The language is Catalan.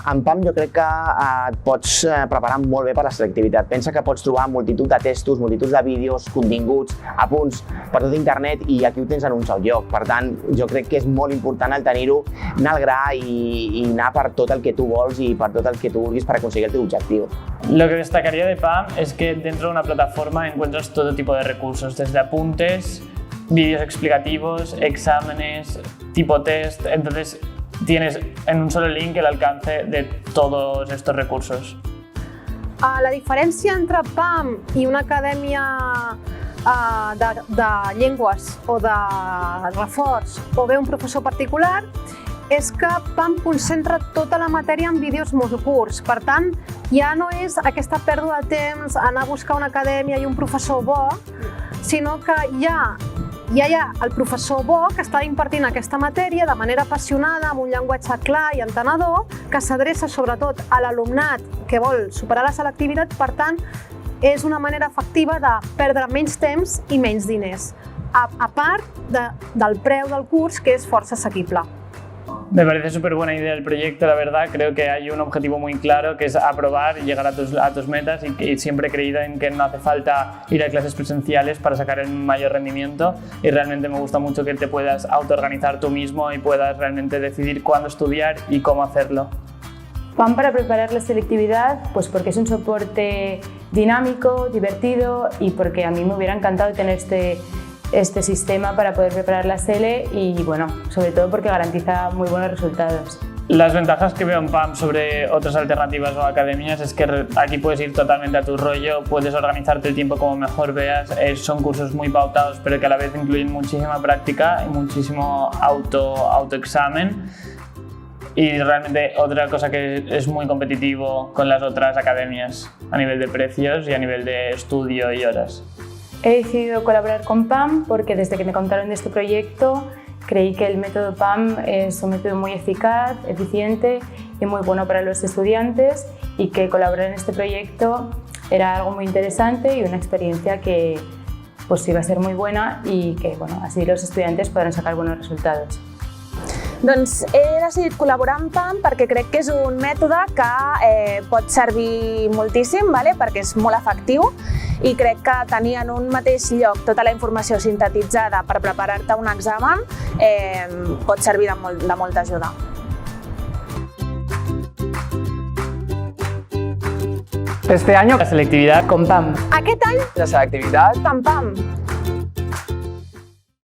En PAM jo crec que et pots preparar molt bé per la selectivitat. Pensa que pots trobar multitud de textos, multitud de vídeos, continguts, apunts per tot internet i aquí ho tens en un sol lloc. Per tant, jo crec que és molt important el tenir-ho, anar al gra i anar per tot el que tu vols i per tot el que tu vulguis per aconseguir el teu objectiu. Lo que destacaría de PAM es que dentro de una plataforma encuentras todo tipo de recursos, desde apuntes, vídeos explicativos, exámenes, tipo test, entonces tienes en un solo link el alcance de todos estos recursos. La diferència entre PAM i una acadèmia de llengües o de reforç o bé un professor particular és que PAM concentra tota la matèria en vídeos molt curts. Per tant, ja no és aquesta pèrdua de temps, anar a buscar una acadèmia i un professor bo, sinó que ja hi ha el professor bo que està impartint aquesta matèria de manera apassionada, amb un llenguatge clar i entenedor, que s'adreça sobretot a l'alumnat que vol superar la selectivitat. Per tant, és una manera efectiva de perdre menys temps i menys diners, a part del preu del curs, que és força assequible. Me parece súper buena idea el proyecto, la verdad. Creo que hay un objetivo muy claro, que es aprobar y llegar a tus metas, y siempre he creído en que no hace falta ir a clases presenciales para sacar el mayor rendimiento, y realmente me gusta mucho que te puedas autoorganizar tú mismo y puedas realmente decidir cuándo estudiar y cómo hacerlo. PAM para preparar la selectividad, pues porque es un soporte dinámico, divertido y porque a mí me hubiera encantado tener este sistema para poder preparar la SELE y, bueno, sobre todo porque garantiza muy buenos resultados. Las ventajas que veo en PAM sobre otras alternativas o academias es que aquí puedes ir totalmente a tu rollo, puedes organizarte el tiempo como mejor veas, son cursos muy pautados pero que a la vez incluyen muchísima práctica y muchísimo autoexamen. Y realmente otra cosa que es muy competitivo con las otras academias a nivel de precios y a nivel de estudio y horas. He decidido colaborar con PAM porque desde que me contaron de este proyecto creí que el método PAM es un método muy eficaz, eficiente y muy bueno para los estudiantes, y que colaborar en este proyecto era algo muy interesante y una experiencia que pues iba a ser muy buena y que, bueno, así los estudiantes podrán sacar buenos resultados. Doncs he decidit col·laborar amb PAM perquè crec que és un mètode que pot servir moltíssim, perquè és molt efectiu, i crec que tenir en un mateix lloc tota la informació sintetitzada per preparar-te un examen pot servir de molta ajuda. Este año la selectividad con PAM. Aquest any La selectivitat amb PAM.